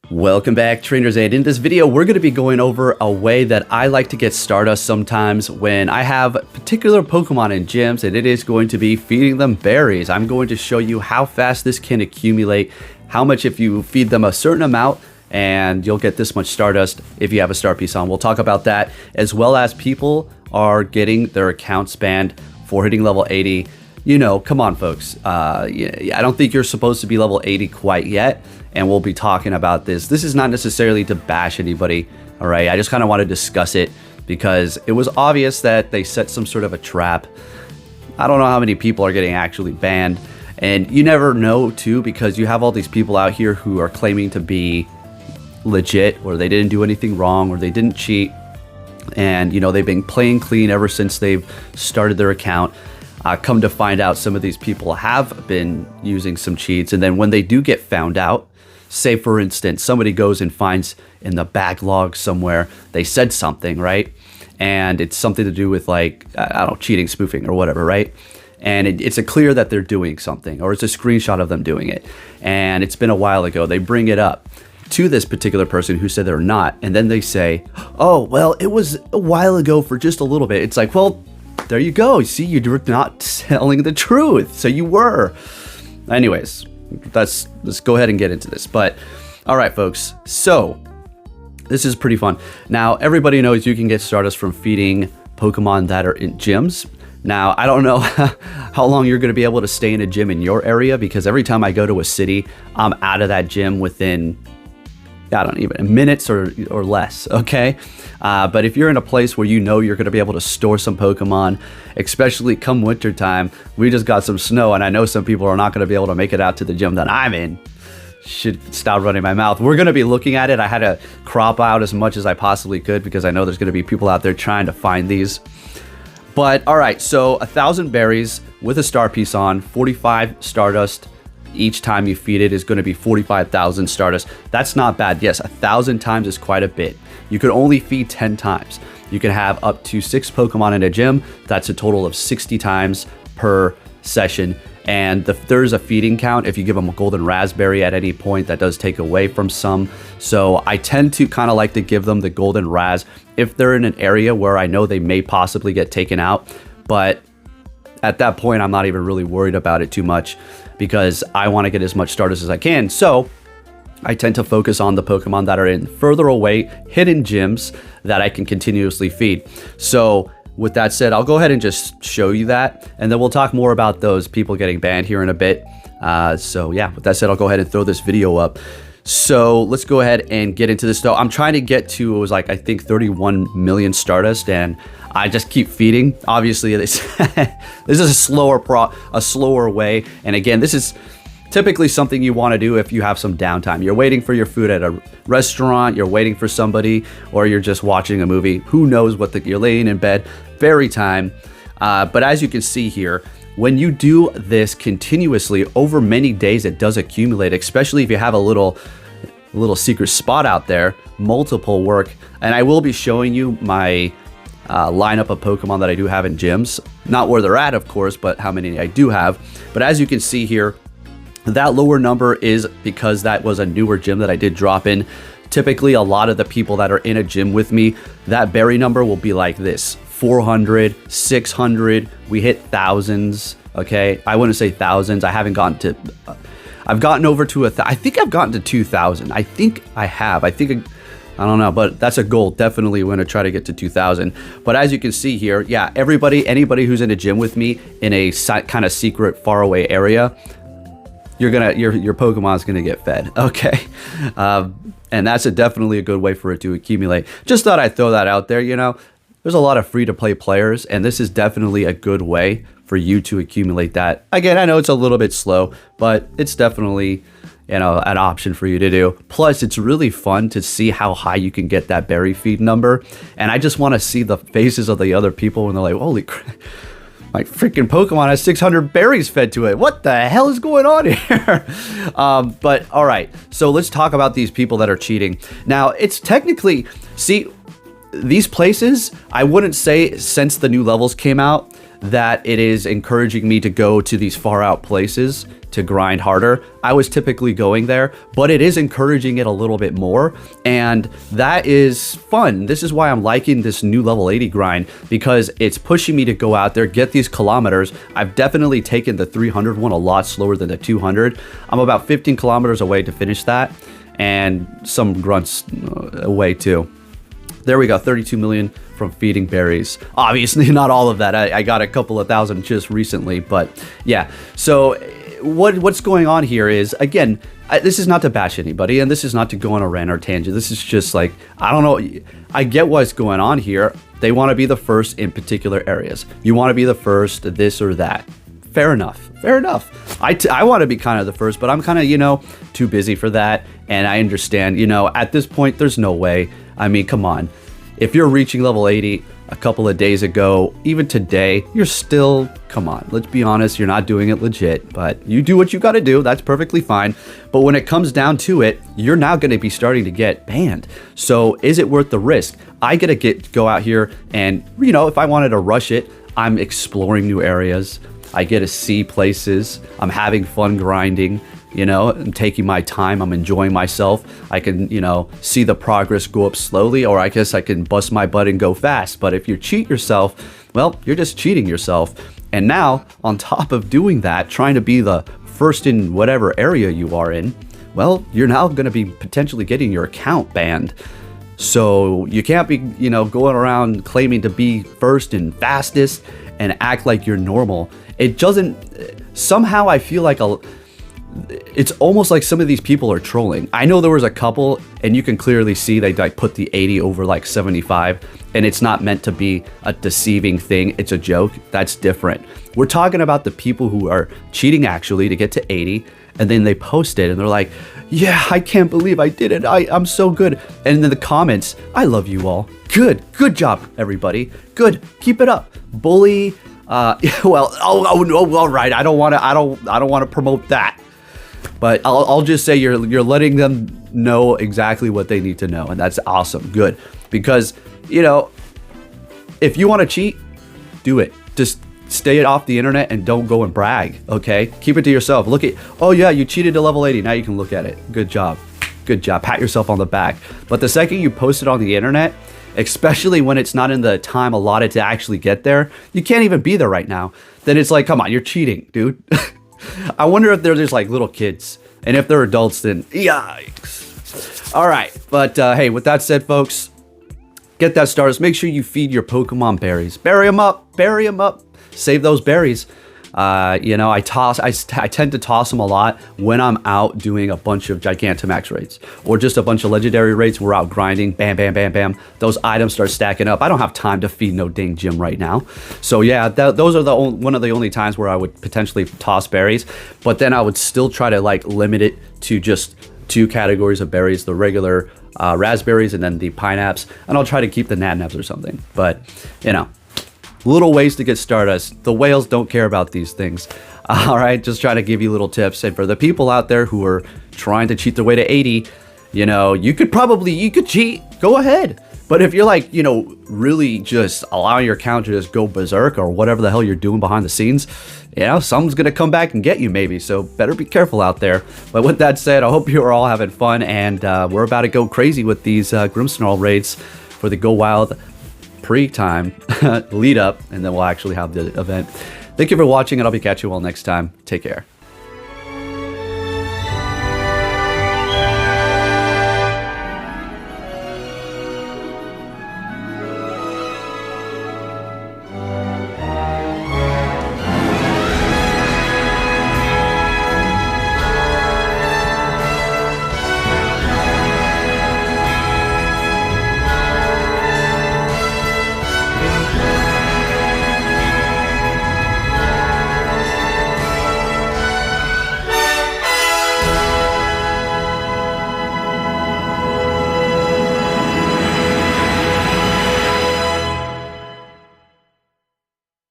Welcome back, Trainers Aid. In this video, we're going to be going over a way that I like to get Stardust sometimes when I have particular Pokemon in gyms, and it is going to be feeding them berries. I'm going to show you how fast this can accumulate, how much if you feed them a certain amount, and you'll get this much Stardust if you have a Star Piece on. We'll talk about that, as well as people are getting their accounts banned for hitting level 80. You know, come on, folks. I don't think you're supposed to be level 80 quite yet, and we'll be talking about this. This is not necessarily to bash anybody, all right? I just kind of want to discuss it because it was obvious that they set some sort of a trap. I don't know how many people are getting actually banned, and you never know, too, because you have all these people out here who are claiming to be legit, or they didn't do anything wrong, or they didn't cheat, and, you know, they've been playing clean ever since they've started their account. Come to find out, some of these people have been using some cheats, and then when they do get found out, say for instance, somebody goes and finds in the backlog somewhere, they said something, right? And it's something to do with, like, I don't know, cheating, spoofing, or whatever, right? And it's a clear that they're doing something, or it's a screenshot of them doing it. And it's been a while ago. They bring it up to this particular person who said they're not, and then they say, oh, well, it was a while ago for just a little bit. It's like, well, there you go. See, you were not telling the truth. So you were. Anyways, let's go ahead and get into this. But all right, folks. So this is pretty fun. Now, everybody knows you can get Stardust from feeding Pokemon that are in gyms. Now, I don't know how long you're going to be able to stay in a gym in your area, because every time I go to a city, I'm out of that gym within, I don't even, minutes or less, okay? But if you're in a place where you know you're going to be able to store some Pokemon, especially come winter time, we just got some snow, and I know some people are not going to be able to make it out to the gym that I'm in. Should stop running my mouth. We're going to be looking at it. I had to crop out as much as I possibly could because I know there's going to be people out there trying to find these. But all right, so 1,000 berries with a Star Piece on, 45 Stardust. Each time you feed it is going to be 45,000 Stardust. That's not bad. Yes, 1,000 times is quite a bit. You can only feed 10 times. You can have up to 6 Pokemon in a gym. That's a total of 60 times per session. And there's a feeding count. If you give them a golden raspberry at any point, that does take away from some. So I tend to kind of like to give them the golden raz if they're in an area where I know they may possibly get taken out. But at that point, I'm not even really worried about it too much, because I want to get as much Stardust as I can. So I tend to focus on the Pokemon that are in further away, hidden gyms that I can continuously feed. So with that said, I'll go ahead and just show you that, and then we'll talk more about those people getting banned here in a bit. So yeah, with that said, I'll go ahead and throw this video up. So let's go ahead and get into this. So I'm trying to get to, it was like, I think 31 million Stardust, and I just keep feeding. Obviously, this is a slower way. And again, this is typically something you want to do if you have some downtime. You're waiting for your food at a restaurant, you're waiting for somebody, or you're just watching a movie. Who knows what you're laying in bed, very time. But as you can see here, when you do this continuously over many days, it does accumulate, especially if you have a little secret spot out there, multiple work. And I will be showing you my lineup of Pokemon that I do have in gyms. Not where they're at, of course, but how many I do have. But as you can see here, that lower number is because that was a newer gym that I did drop in. Typically, a lot of the people that are in a gym with me, that berry number will be like this: 400, 600. We hit thousands, okay? I wouldn't say thousands. I haven't gotten to... I've gotten over to I think I've gotten to 2,000. I think I have. I don't know, but that's a goal. Definitely going to try to get to 2,000. But as you can see here, yeah, anybody who's in a gym with me in a kind of secret, faraway area, your Pokemon's gonna get fed, okay? And that's definitely a good way for it to accumulate. Just thought I'd throw that out there. You know, there's a lot of free-to-play players, and this is definitely a good way for you to accumulate that. Again, I know it's a little bit slow, but it's definitely, you know, an option for you to do. Plus, it's really fun to see how high you can get that berry feed number. And I just want to see the faces of the other people when they're like, holy crap, my freaking Pokemon has 600 berries fed to it. What the hell is going on here? But all right, so let's talk about these people that are cheating. Now, it's technically, see, these places, I wouldn't say since the new levels came out that it is encouraging me to go to these far out places. to grind harder, I was typically going there, but it is encouraging it a little bit more, and that is fun. This is why I'm liking this new level 80 grind, because it's pushing me to go out there, get these kilometers. I've definitely taken the 300 one a lot slower than the 200. I'm about 15 kilometers away to finish that, and some grunts away too. There we go, 32 million from feeding berries. Obviously not all of that. I got a couple of thousand just recently, but yeah. So what's going on here is, again, this is not to bash anybody, and this is not to go on a rant or tangent. This is just like, I don't know. I get what's going on here. They want to be the first in particular areas. You want to be the first, this or that. Fair enough. Fair enough. I want to be kind of the first, but I'm kind of, too busy for that. And I understand, at this point, there's no way. I mean, come on. If you're reaching level 80 a couple of days ago, even today, you're still, come on, let's be honest, you're not doing it legit, but you do what you got to do. That's perfectly fine. But when it comes down to it, you're now going to be starting to get banned. So is it worth the risk? I get to go out here and, if I wanted to rush it, I'm exploring new areas. I get to see places. I'm having fun grinding. I'm taking my time. I'm enjoying myself. I can, see the progress go up slowly, or I guess I can bust my butt and go fast. But if you cheat yourself, well, you're just cheating yourself. And now, on top of doing that, trying to be the first in whatever area you are in, well, you're now going to be potentially getting your account banned. So you can't be, going around claiming to be first and fastest and act like you're normal. It doesn't, somehow I feel like it's almost like some of these people are trolling. I know there was a couple, and you can clearly see they put the 80 over 75, and it's not meant to be a deceiving thing. It's a joke. That's different. We're talking about the people who are cheating actually to get to 80, and then they post it, and they're like, yeah, I can't believe I did it. I'm so good. And in the comments, I love you all. Good job, everybody. Good, keep it up. Bully. Well, all right. I don't want to promote that. But I'll just say you're letting them know exactly what they need to know, and that's awesome. Good. Because, if you want to cheat, do it. Just stay off the internet and don't go and brag, okay? Keep it to yourself. Look at, oh yeah, you cheated to level 80. Now you can look at it. Good job. Good job. Pat yourself on the back. But the second you post it on the internet, especially when it's not in the time allotted to actually get there, you can't even be there right now. Then it's like, come on, you're cheating, dude. I wonder if they're just like little kids, and if they're adults, then yikes. All right, but hey, with that said, folks, get that started. Make sure you feed your Pokemon berries. Bury them up. Save those berries. I tend to toss them a lot when I'm out doing a bunch of Gigantamax raids or just a bunch of legendary raids. We're out grinding, bam, bam, bam, bam. Those items start stacking up. I don't have time to feed no dang gym right now. So yeah, those are one of the only times where I would potentially toss berries, but then I would still try to limit it to just 2 categories of berries, the regular raspberries and then the pineapples, and I'll try to keep the natnabs or something. But little ways to get Stardust. The whales don't care about these things. All right, just trying to give you little tips. And for the people out there who are trying to cheat their way to 80, you could cheat. Go ahead. But if you're really just allowing your account to just go berserk or whatever the hell you're doing behind the scenes, someone's going to come back and get you maybe. So better be careful out there. But with that said, I hope you're all having fun. And we're about to go crazy with these Grimmsnarl raids for the Go Wild pre-time lead up, and then we'll actually have the event. Thank you for watching, and I'll be catching you all next time. Take care.